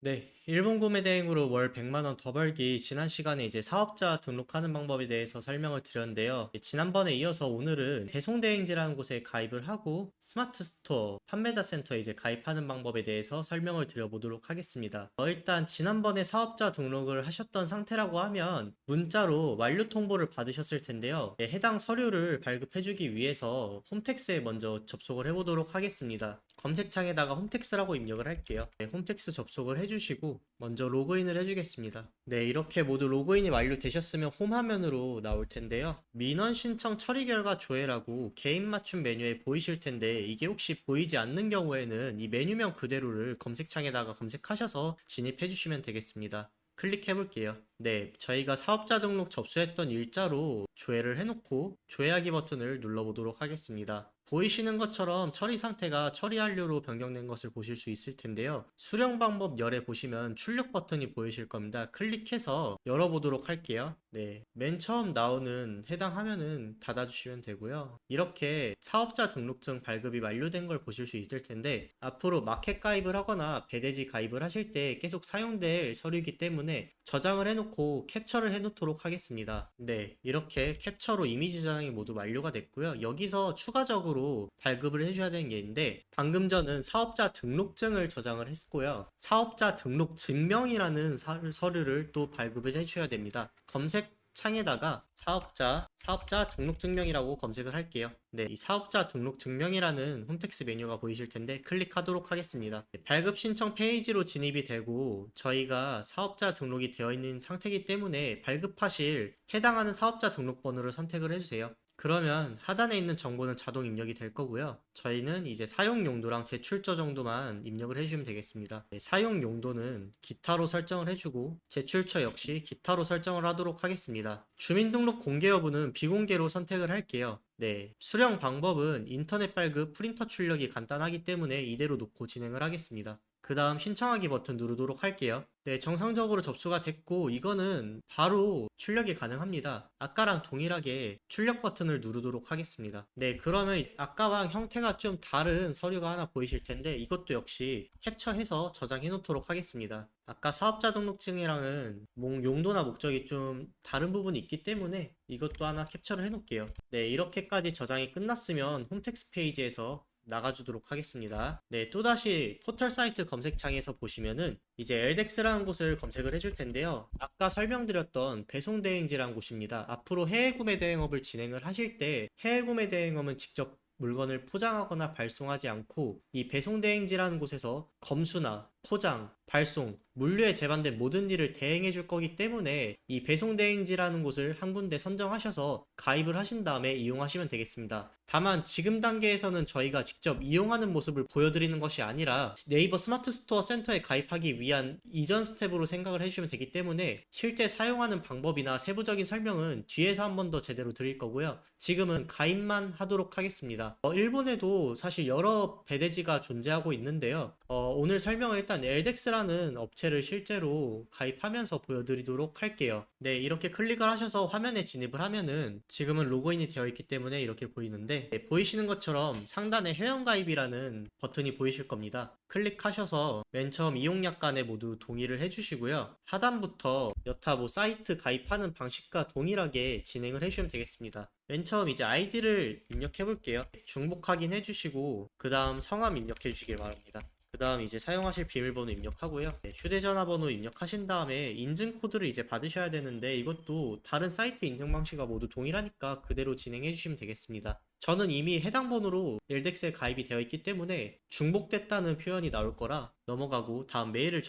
네, 일본 구매 대행으로 월 100만 원 더 벌기 지난 시간에 이제 사업자 등록하는 방법에 대해서 설명을 드렸는데요. 지난번에 이어서 오늘은 배송 대행지라는 곳에 가입을 하고 스마트 스토어 판매자 센터에 이제 가입하는 방법에 대해서 설명을 드려보도록 하겠습니다. 일단 지난번에 사업자 등록을 하셨던 상태라고 하면 문자로 완료 통보를 받으셨을 텐데요. 해당 서류를 발급해주기 위해서 홈택스에 먼저 접속을 해보도록 하겠습니다. 검색창에다가 홈택스라고 입력을 할게요. 네, 홈택스 접속을 해주시고 먼저 로그인을 해주겠습니다. 네, 이렇게 모두 로그인이 완료되셨으면 홈 화면으로 나올 텐데요. 민원 신청 처리 결과 조회라고 개인 맞춤 메뉴에 보이실 텐데 이게 혹시 보이지 않는 경우에는 이 메뉴명 그대로를 검색창에다가 검색하셔서 진입해 주시면 되겠습니다. 클릭해 볼게요. 네, 저희가 사업자 등록 접수했던 일자로 조회를 해놓고 조회하기 버튼을 눌러보도록 하겠습니다. 보이시는 것처럼 처리 상태가 처리 완료로 변경된 것을 보실 수 있을 텐데요. 수령 방법 열에 보시면 출력 버튼이 보이실 겁니다. 클릭해서 열어보도록 할게요. 네, 맨 처음 나오는 해당 화면은 닫아주시면 되고요. 이렇게 사업자 등록증 발급이 완료된 걸 보실 수 있을 텐데 앞으로 마켓 가입을 하거나 배대지 가입을 하실 때 계속 사용될 서류이기 때문에 저장을 해놓고 캡처를 해놓도록 하겠습니다. 네, 이렇게 캡처로 이미지 저장이 모두 완료가 됐고요. 여기서 추가적으로 발급을 해줘야 되는 게 있는데 방금 전은 사업자 등록증을 저장을 했고요. 사업자 등록 증명이라는 서류를 또 발급을 해주셔야 됩니다. 검색 창에다가 사업자 등록증명이라고 검색을 할게요. 네, 이 사업자 등록증명이라는 홈택스 메뉴가 보이실 텐데 클릭하도록 하겠습니다. 네, 발급 신청 페이지로 진입이 되고 저희가 사업자 등록이 되어 있는 상태이기 때문에 발급하실 해당하는 사업자 등록번호를 선택을 해주세요. 그러면 하단에 있는 정보는 자동 입력이 될 거고요. 저희는 이제 사용 용도랑 제출처 정도만 입력을 해주시면 되겠습니다. 네, 사용 용도는 기타로 설정을 해주고 제출처 역시 기타로 설정을 하도록 하겠습니다. 주민등록 공개 여부는 비공개로 선택을 할게요. 네, 수령 방법은 인터넷 발급 프린터 출력이 간단하기 때문에 이대로 놓고 진행을 하겠습니다. 그 다음 신청하기 버튼 누르도록 할게요. 네, 정상적으로 접수가 됐고 이거는 바로 출력이 가능합니다. 아까랑 동일하게 출력 버튼을 누르도록 하겠습니다. 네, 그러면 아까랑 형태가 좀 다른 서류가 하나 보이실 텐데 이것도 역시 캡처해서 저장해 놓도록 하겠습니다. 아까 사업자 등록증이랑은 용도나 목적이 좀 다른 부분이 있기 때문에 이것도 하나 캡처를 해 놓을게요. 네, 이렇게까지 저장이 끝났으면 홈택스 페이지에서 나가주도록 하겠습니다. 네, 또다시 포털 사이트 검색창에서 보시면은 이제 LDEX라는 곳을 검색을 해줄 텐데요. 아까 설명드렸던 배송대행지라는 곳입니다. 앞으로 해외 구매 대행업을 진행을 하실 때 해외 구매 대행업은 직접 물건을 포장하거나 발송하지 않고 이 배송대행지라는 곳에서 검수나 포장, 발송, 물류에 제반된 모든 일을 대행해 줄 거기 때문에 이 배송대행지라는 곳을 한 군데 선정하셔서 가입을 하신 다음에 이용하시면 되겠습니다. 다만 지금 단계에서는 저희가 직접 이용하는 모습을 보여드리는 것이 아니라 네이버 스마트 스토어 센터에 가입하기 위한 이전 스텝으로 생각을 해주시면 되기 때문에 실제 사용하는 방법이나 세부적인 설명은 뒤에서 한 번 더 제대로 드릴 거고요. 지금은 가입만 하도록 하겠습니다. 일본에도 사실 여러 배대지가 존재하고 있는데요. 오늘 설명을 일단 LDEX라는 업체를 실제로 가입하면서 보여드리도록 할게요. 네, 이렇게 클릭을 하셔서 화면에 진입을 하면은 지금은 로그인이 되어 있기 때문에 이렇게 보이는데 네, 보이시는 것처럼 상단에 회원가입이라는 버튼이 보이실 겁니다. 클릭하셔서 맨 처음 이용약관에 모두 동의를 해주시고요. 하단부터 여타 사이트 가입하는 방식과 동일하게 진행을 해주시면 되겠습니다. 맨 처음 이제 아이디를 입력해 볼게요. 중복 확인해주시고 그 다음 성함 입력해 주시길 바랍니다. 그 다음 이제 사용하실 비밀번호 입력하고요. 네, 휴대전화번호 입력하신 다음에 인증코드를 이제 받으셔야 되는데 이것도 다른 사이트 인증 방식과 모두 동일하니까 그대로 진행해 주시면 되겠습니다. 저는 이미 해당 번호로 일덱스에 가입이 되어 있기 때문에 중복됐다는 표현이 나올 거라 넘어가고 다음 메일을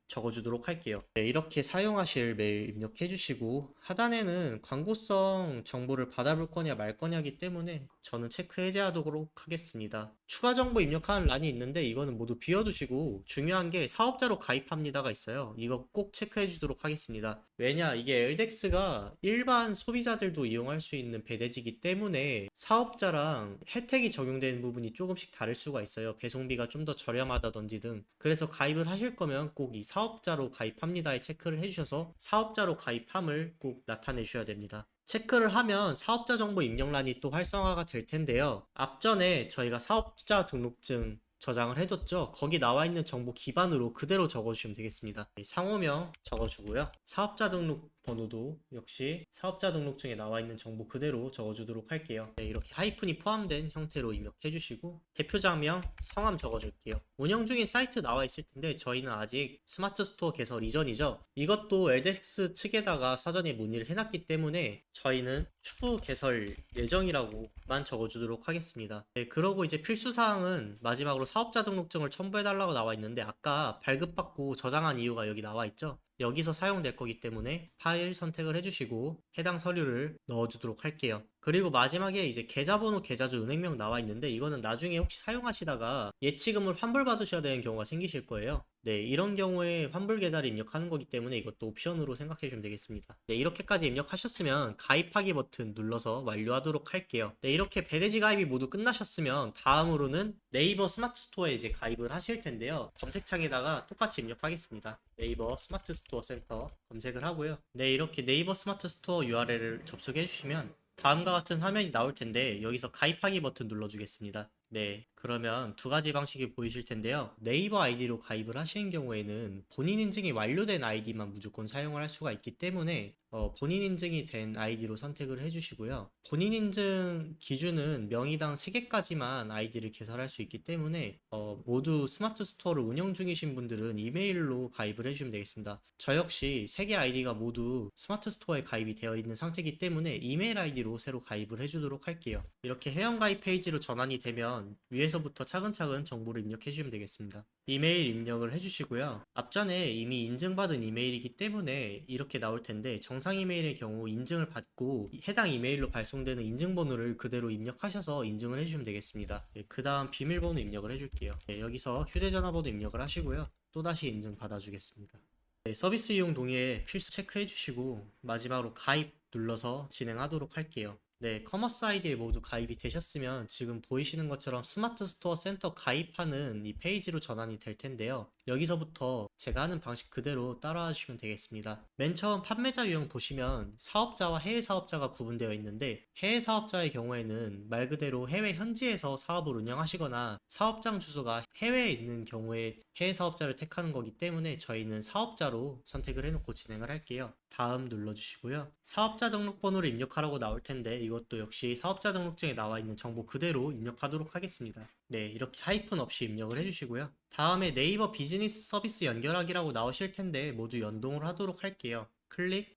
적어주도록 할게요. 네, 이렇게 사용하실 메일 입력해 주시고 하단에는 광고성 정보를 받아볼 거냐 말 거냐기 때문에 저는 체크 해제하도록 하겠습니다. 추가 정보 입력하는 란이 있는데 이거는 모두 비워두시고 중요한 게 사업자로 가입합니다가 있어요. 이거 꼭 체크해 주도록 하겠습니다. 왜냐 이게 LDEX가 일반 소비자들도 이용할 수 있는 배대지기 때문에 사업자랑 혜택이 적용되는 부분이 조금씩 다를 수가 있어요. 배송비가 좀 더 저렴하다든지 등. 그래서 가입을 하실 거면 꼭 이 사업자로 가입합니다에 체크를 해주셔서 사업자로 가입함을 꼭 나타내 주셔야 됩니다. 체크를 하면 사업자 정보 입력란이 또 활성화가 될 텐데요. 앞전에 저희가 사업자 등록증 저장을 해뒀죠. 거기 나와 있는 정보 기반으로 그대로 적어주시면 되겠습니다. 상호명 적어주고요. 사업자 등록 번호도 역시 사업자 등록증에 나와 있는 정보 그대로 적어주도록 할게요. 네, 이렇게 하이픈이 포함된 형태로 입력해 주시고 대표자명, 성함 적어줄게요. 운영 중인 사이트 나와 있을 텐데 저희는 아직 스마트 스토어 개설 이전이죠. 이것도 LDX 측에다가 사전에 문의를 해놨기 때문에 저희는 추후 개설 예정이라고만 적어주도록 하겠습니다. 네, 그러고 이제 필수사항은 마지막으로 사업자 등록증을 첨부해달라고 나와 있는데 아까 발급받고 저장한 이유가 여기 나와 있죠. 여기서 사용될 거기 때문에 파일 선택을 해주시고 해당 서류를 넣어주도록 할게요. 그리고 마지막에 이제 계좌번호, 계좌주, 은행명 나와 있는데 이거는 나중에 혹시 사용하시다가 예치금을 환불받으셔야 되는 경우가 생기실 거예요. 네, 이런 경우에 환불 계좌를 입력하는 거기 때문에 이것도 옵션으로 생각해 주시면 되겠습니다. 네, 이렇게까지 입력하셨으면 가입하기 버튼 눌러서 완료하도록 할게요. 네, 이렇게 배대지 가입이 모두 끝나셨으면 다음으로는 네이버 스마트 스토어에 이제 가입을 하실 텐데요. 검색창에다가 똑같이 입력하겠습니다. 네이버 스마트 스토어 센터 검색을 하고요. 네, 이렇게 네이버 스마트 스토어 URL을 접속해 주시면 다음과 같은 화면이 나올 텐데 여기서 가입하기 버튼 눌러주겠습니다. 네, 그러면 두 가지 방식이 보이실 텐데요. 네이버 아이디로 가입을 하시는 경우에는 본인 인증이 완료된 아이디만 무조건 사용을 할 수가 있기 때문에 본인 인증이 된 아이디로 선택을 해주시고요. 본인 인증 기준은 명의당 3개까지만 아이디를 개설할 수 있기 때문에 모두 스마트 스토어를 운영 중이신 분들은 이메일로 가입을 해주시면 되겠습니다. 저 역시 3개 아이디가 모두 스마트 스토어에 가입이 되어 있는 상태이기 때문에 이메일 아이디로 새로 가입을 해주도록 할게요. 이렇게 회원가입 페이지로 전환이 되면 위에서부터 차근차근 정보를 입력해 주시면 되겠습니다. 이메일 입력을 해주시고요. 앞전에 이미 인증받은 이메일이기 때문에 이렇게 나올 텐데 정상 이메일의 경우 인증을 받고 해당 이메일로 발송되는 인증번호를 그대로 입력하셔서 인증을 해주시면 되겠습니다. 네, 그 다음 비밀번호 입력을 해줄게요. 네, 여기서 휴대전화번호 입력을 하시고요. 또다시 인증 받아주겠습니다. 네, 서비스 이용 동의에 필수 체크해 주시고 마지막으로 가입 눌러서 진행하도록 할게요. 네, 커머스 아이디에 모두 가입이 되셨으면 지금 보이시는 것처럼 스마트 스토어 센터 가입하는 이 페이지로 전환이 될 텐데요. 여기서부터 제가 하는 방식 그대로 따라와 주시면 되겠습니다. 맨 처음 판매자 유형 보시면 사업자와 해외 사업자가 구분되어 있는데 해외 사업자의 경우에는 말 그대로 해외 현지에서 사업을 운영하시거나 사업장 주소가 해외에 있는 경우에 해외 사업자를 택하는 거기 때문에 저희는 사업자로 선택을 해놓고 진행을 할게요. 다음 눌러주시고요. 사업자 등록번호를 입력하라고 나올 텐데 이것도 역시 사업자 등록증에 나와 있는 정보 그대로 입력하도록 하겠습니다. 네, 이렇게 하이픈 없이 입력을 해주시고요. 다음에 네이버 비즈니스 서비스 연결하기라고 나오실 텐데 모두 연동을 하도록 할게요. 클릭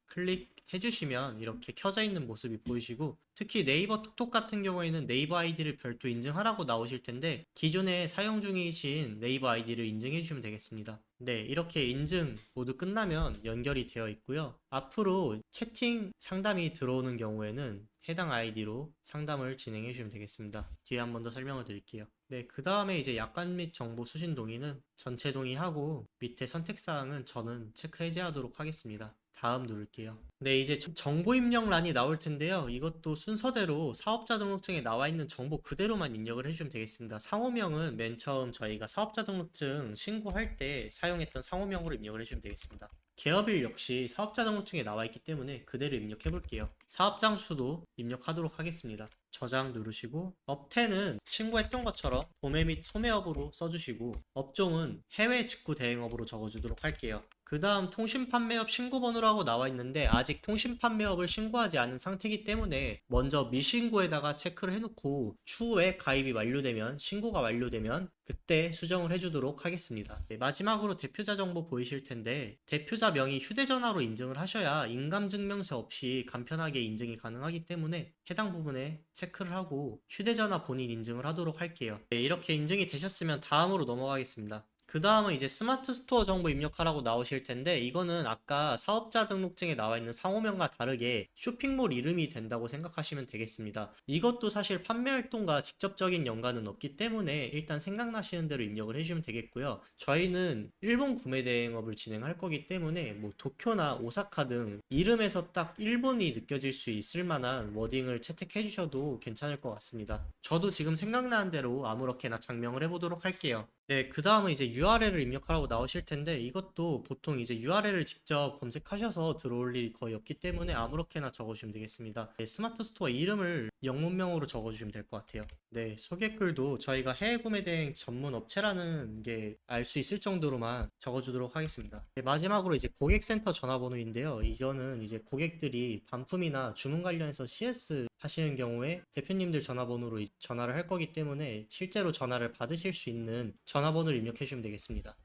해주시면 이렇게 켜져 있는 모습이 보이시고 특히 네이버 톡톡 같은 경우에는 네이버 아이디를 별도 인증하라고 나오실 텐데 기존에 사용 중이신 네이버 아이디를 인증해 주시면 되겠습니다. 네, 이렇게 인증 모두 끝나면 연결이 되어 있고요. 앞으로 채팅 상담이 들어오는 경우에는 해당 아이디로 상담을 진행해 주시면 되겠습니다. 뒤에 한 번 더 설명을 드릴게요. 네, 그 다음에 이제 약관 및 정보 수신 동의는 전체 동의하고 밑에 선택사항은 저는 체크 해제하도록 하겠습니다. 다음 누를게요. 네, 이제 정보 입력란이 나올 텐데요. 이것도 순서대로 사업자 등록증에 나와 있는 정보 그대로만 입력을 해주시면 되겠습니다. 상호명은 맨 처음 저희가 사업자 등록증 신고할 때 사용했던 상호명으로 입력을 해주시면 되겠습니다. 개업일 역시 사업자 등록증에 나와 있기 때문에 그대로 입력해 볼게요. 사업장 수도 입력하도록 하겠습니다. 저장 누르시고 업태는 신고했던 것처럼 도매 및 소매업으로 써주시고 업종은 해외 직구 대행업으로 적어주도록 할게요. 그 다음 통신판매업 신고번호라고 나와 있는데 아직 통신판매업을 신고하지 않은 상태이기 때문에 먼저 미신고에다가 체크를 해놓고 추후에 가입이 완료되면 신고가 완료되면 그때 수정을 해주도록 하겠습니다. 네, 마지막으로 대표자 정보 보이실 텐데 대표자 명의 휴대전화로 인증을 하셔야 인감증명서 없이 간편하게 인증이 가능하기 때문에 해당 부분에 체크를 하고 휴대전화 본인 인증을 하도록 할게요. 네, 이렇게 인증이 되셨으면 다음으로 넘어가겠습니다. 그 다음은 이제 스마트 스토어 정보 입력하라고 나오실 텐데 이거는 아까 사업자 등록증에 나와 있는 상호명과 다르게 쇼핑몰 이름이 된다고 생각하시면 되겠습니다. 이것도 사실 판매 활동과 직접적인 연관은 없기 때문에 일단 생각나시는 대로 입력을 해주시면 되겠고요. 저희는 일본 구매 대행업을 진행할 거기 때문에 뭐 도쿄나 오사카 등 이름에서 딱 일본이 느껴질 수 있을 만한 워딩을 채택해 주셔도 괜찮을 것 같습니다. 저도 지금 생각나는 대로 아무렇게나 장명을 해보도록 할게요. 네, 그 다음은 이제 URL을 입력하라고 나오실 텐데 이것도 보통 이제 URL을 직접 검색하셔서 들어올 일이 거의 없기 때문에 아무렇게나 적어주시면 되겠습니다. 네, 스마트 스토어 이름을 영문명으로 적어주시면 될 것 같아요. 네, 소개글도 저희가 해외 구매 대행 전문 업체라는 게 알 수 있을 정도로만 적어주도록 하겠습니다. 네, 마지막으로 이제 고객센터 전화번호인데요. 이전은 이제 고객들이 반품이나 주문 관련해서 CS 하시는 경우에 대표님들 전화번호로 전화를 할 거기 때문에 실제로 전화를 받으실 수 있는 전화번호를 입력해 주시면 되겠습니다.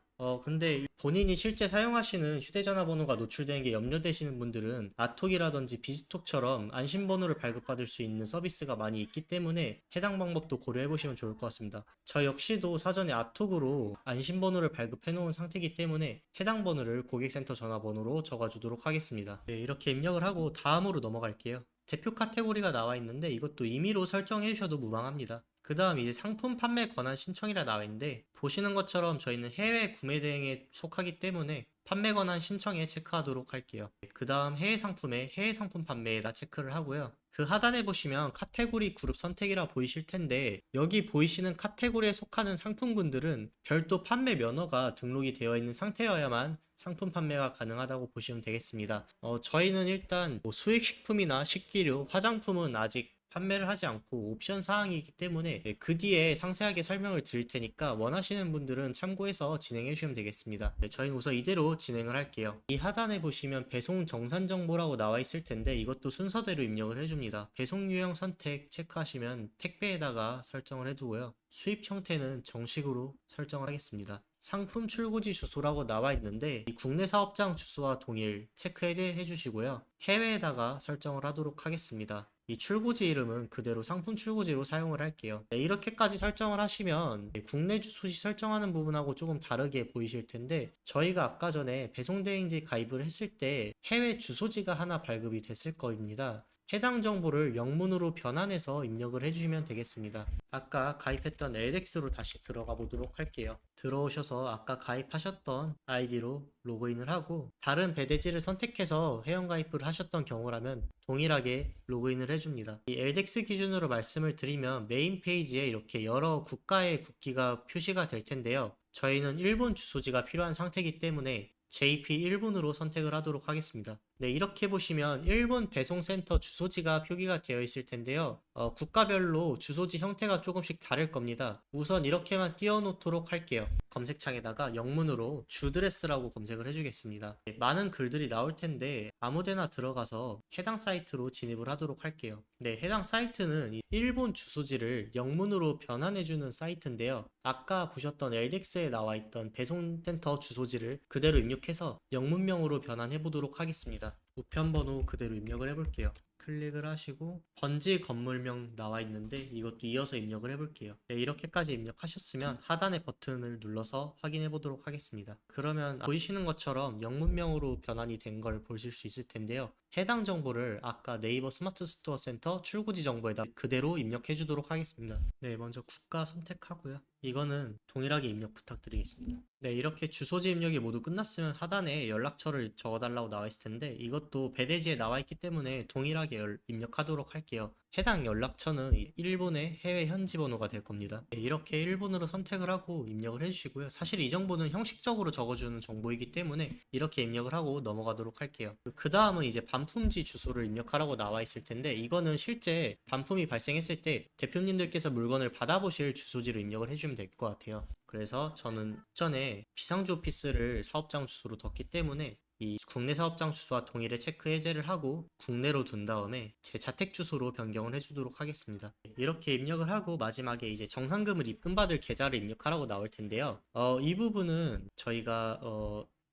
근데 본인이 실제 사용하시는 휴대전화 번호가 노출되는 게 염려되시는 분들은 아톡이라든지 비즈톡처럼 안심번호를 발급받을 수 있는 서비스가 많이 있기 때문에 해당 방법도 고려해 보시면 좋을 것 같습니다. 저 역시도 사전에 아톡으로 안심번호를 발급해 놓은 상태이기 때문에 해당 번호를 고객센터 전화번호로 적어주도록 하겠습니다. 네, 이렇게 입력을 하고 다음으로 넘어갈게요. 대표 카테고리가 나와 있는데 이것도 임의로 설정해 주셔도 무방합니다. 그 다음 이제 상품 판매 권한 신청이라 나와 있는데 보시는 것처럼 저희는 해외 구매 대행에 속하기 때문에 판매 권한 신청에 체크하도록 할게요. 그 다음 해외 상품에 해외 상품 판매에다 체크를 하고요. 그 하단에 보시면 카테고리 그룹 선택이라 보이실 텐데 여기 보이시는 카테고리에 속하는 상품군들은 별도 판매 면허가 등록이 되어 있는 상태여야만 상품 판매가 가능하다고 보시면 되겠습니다. 저희는 일단 뭐 수익식품이나 식기류, 화장품은 아직 판매를 하지 않고 옵션 사항이기 때문에 그 뒤에 상세하게 설명을 드릴 테니까 원하시는 분들은 참고해서 진행해 주시면 되겠습니다. 네, 저희는 우선 이대로 진행을 할게요. 이 하단에 보시면 배송 정산 정보라고 나와 있을 텐데 이것도 순서대로 입력을 해줍니다. 배송 유형 선택 체크하시면 택배에다가 설정을 해두고요. 수입 형태는 정식으로 설정을 하겠습니다. 상품 출고지 주소라고 나와 있는데 이 국내 사업장 주소와 동일 체크 해제 해주시고요. 해외에다가 설정을 하도록 하겠습니다. 이 출고지 이름은 그대로 상품 출고지로 사용을 할게요. 네, 이렇게까지 설정을 하시면 국내 주소지 설정하는 부분하고 조금 다르게 보이실 텐데 저희가 아까 전에 배송대행지 가입을 했을 때 해외 주소지가 하나 발급이 됐을 겁니다. 해당 정보를 영문으로 변환해서 입력을 해주시면 되겠습니다. 아까 가입했던 LX로 다시 들어가 보도록 할게요. 들어오셔서 아까 가입하셨던 아이디로 로그인을 하고 다른 배대지를 선택해서 회원가입을 하셨던 경우라면 동일하게 로그인을 해줍니다. 이 LDEX 기준으로 말씀을 드리면 메인 페이지에 이렇게 여러 국가의 국기가 표시가 될 텐데요. 저희는 일본 주소지가 필요한 상태이기 때문에 JP 일본으로 선택을 하도록 하겠습니다. 네, 이렇게 보시면 일본 배송센터 주소지가 표기가 되어 있을 텐데요. 국가별로 주소지 형태가 조금씩 다를 겁니다. 우선 이렇게만 띄워놓도록 할게요. 검색창에다가 영문으로 주드레스라고 검색을 해주겠습니다. 네, 많은 글들이 나올 텐데 아무데나 들어가서 해당 사이트로 진입을 하도록 할게요. 네, 해당 사이트는 이 일본 주소지를 영문으로 변환해주는 사이트인데요. 아까 보셨던 LDX에 나와 있던 배송센터 주소지를 그대로 입력해서 영문명으로 변환해 보도록 하겠습니다. 우편번호 그대로 입력을 해볼게요. 클릭을 하시고 번지 건물명 나와 있는데 이것도 이어서 입력을 해볼게요. 네, 이렇게까지 입력하셨으면 하단의 버튼을 눌러서 확인해 보도록 하겠습니다. 그러면 보이시는 것처럼 영문명으로 변환이 된 걸 보실 수 있을 텐데요. 해당 정보를 아까 네이버 스마트 스토어 센터 출고지 정보에다 그대로 입력해 주도록 하겠습니다. 네, 먼저 국가 선택하고요. 이거는 동일하게 입력 부탁드리겠습니다. 네, 이렇게 주소지 입력이 모두 끝났으면 하단에 연락처를 적어달라고 나와 있을 텐데 이것도 배대지에 나와 있기 때문에 동일하게 입력하도록 할게요. 해당 연락처는 일본의 해외 현지 번호가 될 겁니다. 네, 이렇게 일본으로 선택을 하고 입력을 해주시고요. 사실 이 정보는 형식적으로 적어주는 정보이기 때문에 이렇게 입력을 하고 넘어가도록 할게요. 그 다음은 이제 반품지 주소를 입력하라고 나와 있을 텐데 이거는 실제 반품이 발생했을 때 대표님들께서 물건을 받아보실 주소지로 입력을 해주시면 될 것 같아요. 그래서 저는 전에 비상주 오피스를 사업장 주소로 뒀기 때문에 이 국내 사업장 주소와 동일에 체크 해제를 하고 국내로 둔 다음에 제 자택 주소로 변경을 해주도록 하겠습니다. 이렇게 입력을 하고 마지막에 이제 정상금을 입금받을 계좌를 입력하라고 나올 텐데요. 이 부분은 저희가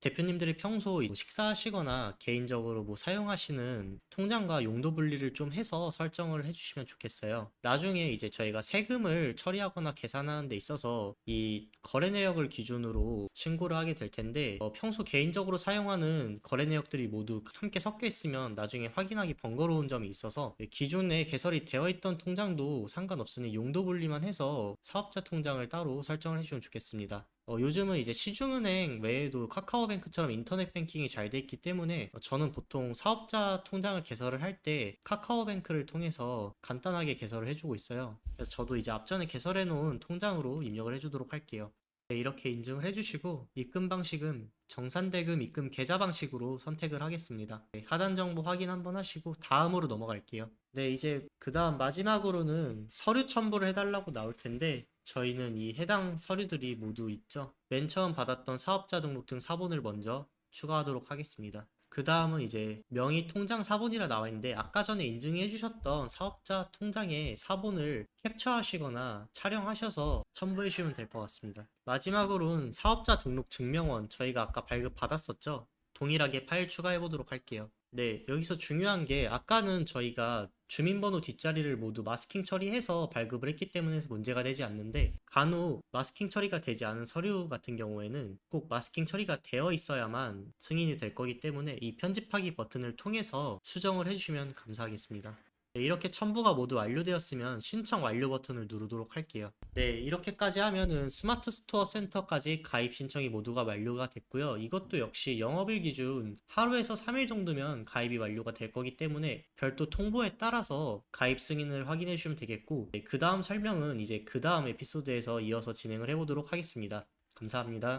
대표님들이 평소 식사하시거나 개인적으로 뭐 사용하시는 통장과 용도 분리를 좀 해서 설정을 해주시면 좋겠어요. 나중에 이제 저희가 세금을 처리하거나 계산하는 데 있어서 이 거래 내역을 기준으로 신고를 하게 될 텐데 평소 개인적으로 사용하는 거래 내역들이 모두 함께 섞여 있으면 나중에 확인하기 번거로운 점이 있어서 기존에 개설이 되어 있던 통장도 상관없으니 용도 분리만 해서 사업자 통장을 따로 설정을 해주시면 좋겠습니다. 요즘은 이제 시중은행 외에도 카카오뱅크처럼 인터넷 뱅킹이 잘 돼 있기 때문에 저는 보통 사업자 통장을 개설을 할 때 카카오뱅크를 통해서 간단하게 개설을 해주고 있어요. 그래서 저도 이제 앞전에 개설해 놓은 통장으로 입력을 해주도록 할게요. 네, 이렇게 인증을 해주시고 입금 방식은 정산대금 입금 계좌 방식으로 선택을 하겠습니다. 네, 하단 정보 확인 한번 하시고 다음으로 넘어갈게요. 네, 이제 그 다음 마지막으로는 서류 첨부를 해달라고 나올 텐데 저희는 이 해당 서류들이 모두 있죠. 맨 처음 받았던 사업자 등록증 사본을 먼저 추가하도록 하겠습니다. 그 다음은 이제 명의 통장 사본이라 나와 있는데 아까 전에 인증해 주셨던 사업자 통장의 사본을 캡처하시거나 촬영하셔서 첨부해 주시면 될 것 같습니다. 마지막으로는 사업자 등록 증명원 저희가 아까 발급 받았었죠. 동일하게 파일 추가해 보도록 할게요. 네, 여기서 중요한 게 아까는 저희가 주민번호 뒷자리를 모두 마스킹 처리해서 발급을 했기 때문에 문제가 되지 않는데 간혹 마스킹 처리가 되지 않은 서류 같은 경우에는 꼭 마스킹 처리가 되어 있어야만 승인이 될 거기 때문에 이 편집하기 버튼을 통해서 수정을 해주시면 감사하겠습니다. 네, 이렇게 첨부가 모두 완료되었으면 신청 완료 버튼을 누르도록 할게요. 네, 이렇게까지 하면은 스마트 스토어 센터까지 가입 신청이 모두가 완료가 됐고요. 이것도 역시 영업일 기준 하루에서 3일 정도면 가입이 완료가 될 거기 때문에 별도 통보에 따라서 가입 승인을 확인해 주시면 되겠고, 네, 그 다음 설명은 이제 그 다음 에피소드에서 이어서 진행을 해보도록 하겠습니다. 감사합니다.